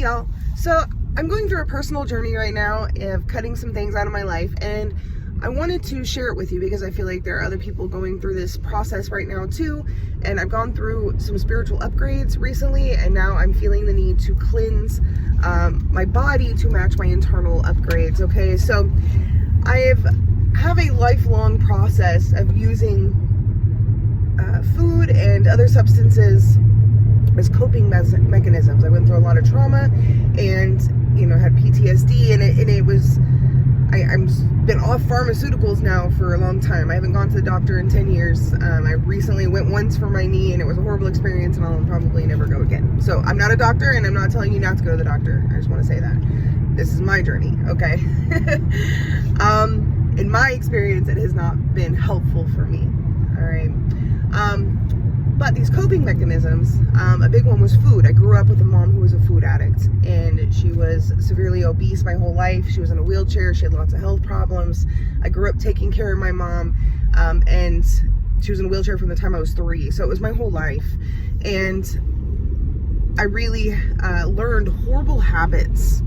y'all. So I'm going through a personal journey right now of cutting some things out of my life, and I wanted to share it with you because I feel like there are other people going through this process right now too. And I've gone through some spiritual upgrades recently, and now I'm feeling the need to cleanse my body to match my internal upgrades. Okay, so I have a lifelong process of using food and other substances as coping mechanisms. I went through a lot of trauma and, had PTSD, and it was, I've been off pharmaceuticals now for a long time. I haven't gone to the doctor in 10 years. I recently went once for my knee, and it was a horrible experience, and I'll probably never go again. So I'm not a doctor, and I'm not telling you not to go to the doctor. I just want to say that. This is my journey, okay? In my experience, it has not been helpful for me, all right? But these coping mechanisms, a big one was food. I grew up with a mom who was a food addict, and she was severely obese my whole life. She was in a wheelchair. She had lots of health problems. I grew up taking care of my mom, and she was in a wheelchair from the time I was 3. So it was my whole life. And I really learned horrible habits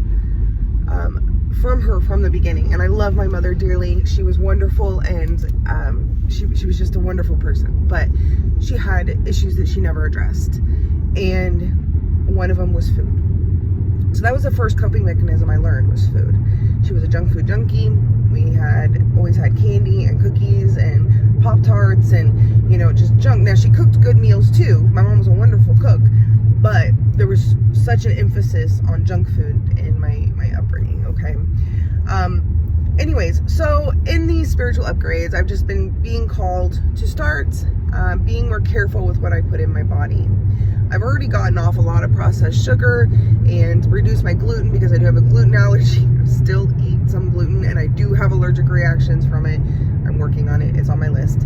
from her from the beginning. And I love my mother dearly. She was wonderful, and she was just a wonderful person. But she had issues that she never addressed, and one of them was food. So that was the first coping mechanism I learned, was food. She was a junk food junkie. We had always had candy and cookies and Pop-Tarts and just junk. Now, she cooked good meals too. My mom was a wonderful cook, but there was such an emphasis on junk food in my upbringing. Okay. Anyways, so in these spiritual upgrades, I've just been being called to start being more careful with what I put in my body. I've already gotten off a lot of processed sugar and reduced my gluten because I do have a gluten allergy. I still eat some gluten, and I do have allergic reactions from it. I'm working on it. It's on my list.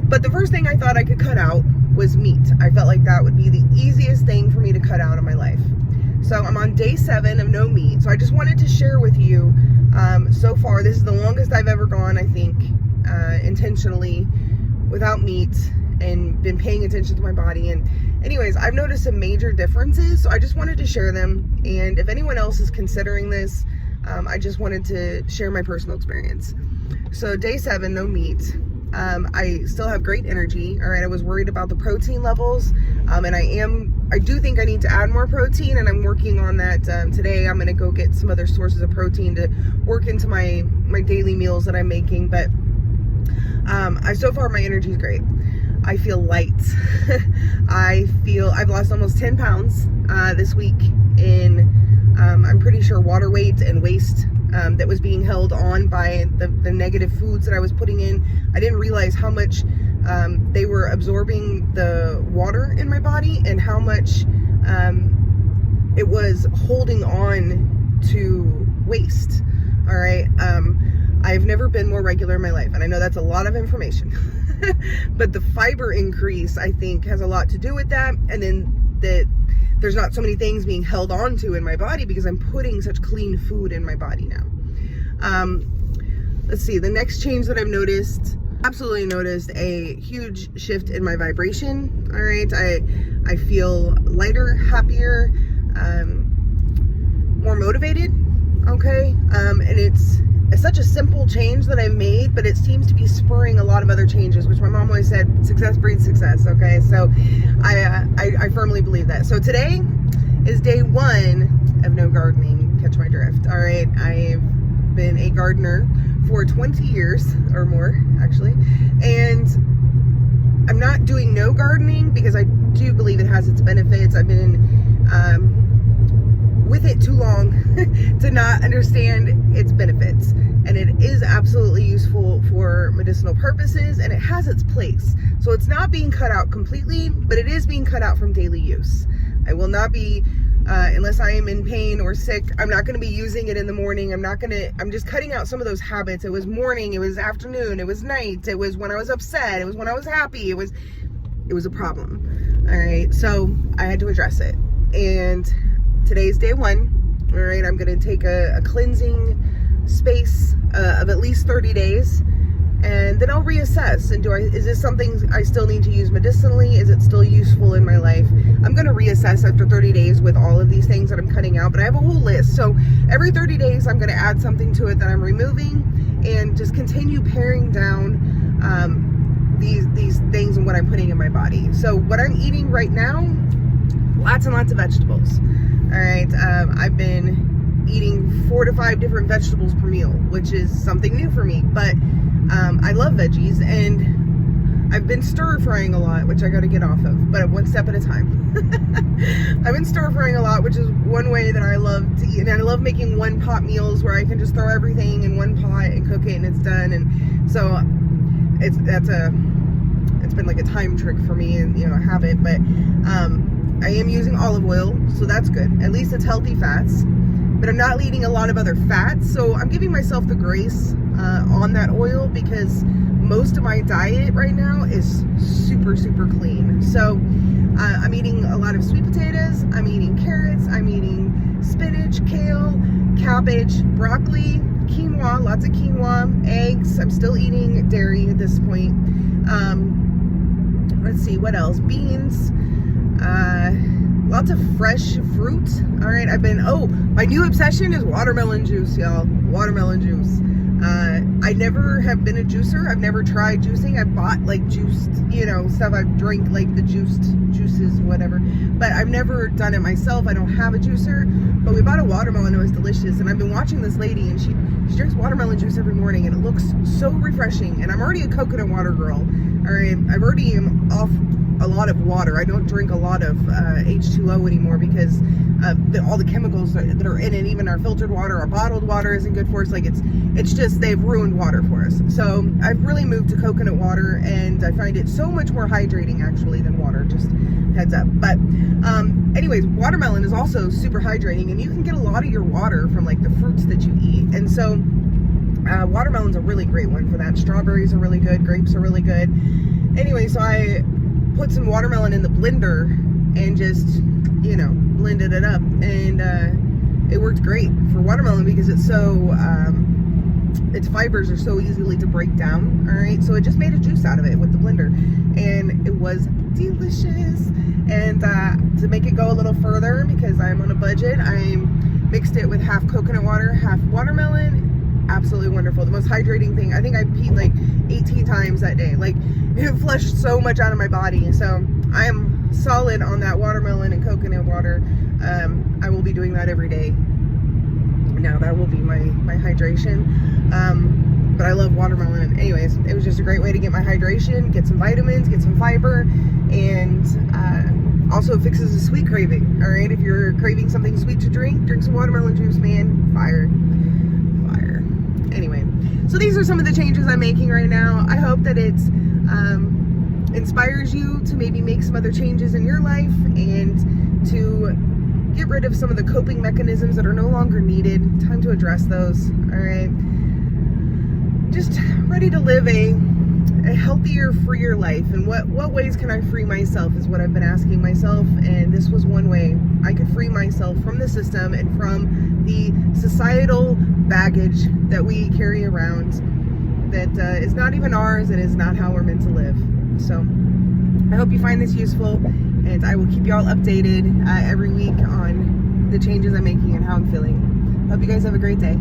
But the first thing I thought I could cut out was meat. I felt like that would be the easiest thing for me to cut out of my life. So I'm on day 7 of no meat. So I just wanted to share with you, so far, this is the longest I've ever gone, I think, intentionally without meat, and been paying attention to my body. And anyways, I've noticed some major differences, so I just wanted to share them. And if anyone else is considering this, I just wanted to share my personal experience. So day 7, no meat. I still have great energy. All right. I was worried about the protein levels. And I do think I need to add more protein, and I'm working on that. Today I'm going to go get some other sources of protein to work into my daily meals that I'm making. But, so far my energy is great. I feel light. I've lost almost 10 pounds, this week in, I'm pretty sure water weight and waste, that was being held on by the negative foods that I was putting in. I didn't realize how much they were absorbing the water in my body, and how much it was holding on to waste. All right. I've never been more regular in my life, and I know that's a lot of information, but the fiber increase, I think, has a lot to do with that. And then that there's not so many things being held on to in my body because I'm putting such clean food in my body now. Let's see, the next change that I've noticed, absolutely noticed a huge shift in my vibration. All right. I feel lighter, happier, more motivated. Okay. And it's such a simple change that I've made, but it seems to be spurring a lot of other changes, which my mom always said, success breeds success. Okay. So I firmly believe that. So today is day 1 of no gardening. Catch my drift. All right. I've been a gardener for 20 years or more, actually. And I'm not doing no gardening because I do believe it has its benefits. I've been with it too long to not understand its benefits. And it is absolutely useful for medicinal purposes, and it has its place. So it's not being cut out completely, but it is being cut out from daily use. I will not be, unless I am in pain or sick, I'm not going to be using it in the morning. I'm just cutting out some of those habits. It was morning, it was afternoon, it was night, it was when I was upset, it was when I was happy, it was a problem. All right. So I had to address it. And today's day 1. All right. I'm going to take a cleansing space of at least 30 days. and then I'll reassess. And is this something I still need to use medicinally? Is it still useful in my life? I'm going to reassess after 30 days with all of these things that I'm cutting out, but I have a whole list. So every 30 days, I'm going to add something to it that I'm removing, and just continue paring down these things and what I'm putting in my body. So what I'm eating right now, lots and lots of vegetables. All right. I've been eating 4 to 5 different vegetables per meal, which is something new for me, but I love veggies, and I've been stir frying a lot, which I got to get off of, but one step at a time. I've been stir frying a lot, which is one way that I love to eat, and I love making one pot meals where I can just throw everything in one pot and cook it and it's done. And so it's been like a time trick for me, and I have it, but I am using olive oil, so that's good. At least it's healthy fats, but I'm not eating a lot of other fats, so I'm giving myself the grace on that oil, because most of my diet right now is super, super clean. So I'm eating a lot of sweet potatoes, I'm eating carrots, I'm eating spinach, kale, cabbage, broccoli, quinoa, lots of quinoa, eggs. I'm still eating dairy at this point. Let's see, what else? Beans, lots of fresh fruit. All right, my new obsession is watermelon juice, y'all. Watermelon juice. I never have been a juicer. I've never tried juicing. I bought like juiced, stuff. I drink like the juices, whatever. But I've never done it myself. I don't have a juicer. But we bought a watermelon. It was delicious. And I've been watching this lady, and she drinks watermelon juice every morning, and it looks so refreshing. And I'm already a coconut water girl. All right, I've already am off a lot of water. I don't drink a lot of H2O anymore, because all the chemicals that are in it, even our filtered water, our bottled water isn't good for us. Like it's just, they've ruined water for us. So I've really moved to coconut water, and I find it so much more hydrating actually than water, just heads up. But anyways, watermelon is also super hydrating, and you can get a lot of your water from like the fruits that you eat. And so watermelon's a really great one for that. Strawberries are really good, grapes are really good. Anyway, so I put some watermelon in the blender and just, blended it up, and it worked great for watermelon, because it's so, its fibers are so easily to break down. All right, so it just made a juice out of it with the blender, and it was delicious. And to make it go a little further, because I'm on a budget, I mixed it with half coconut water, half watermelon. Absolutely wonderful. The most hydrating thing. I think I peed like 18 times that day. Like, it flushed so much out of my body. So I am solid on that watermelon and coconut water. I will be doing that every day. Now that will be my hydration. But I love watermelon. Anyways, it was just a great way to get my hydration, get some vitamins, get some fiber, and also fixes a sweet craving. All right, if you're craving something sweet to drink some watermelon juice, man. Fire. Anyway, so these are some of the changes I'm making right now. I hope that it inspires you to maybe make some other changes in your life, and to get rid of some of the coping mechanisms that are no longer needed. Time to address those. All right, just ready to live a healthier, freer life. And what ways can I free myself is what I've been asking myself, and this was one way I could free myself from the system and from the societal baggage that we carry around that is not even ours, and is not how we're meant to live. So I hope you find this useful, and I will keep you all updated every week on the changes I'm making and how I'm feeling. Hope you guys have a great day.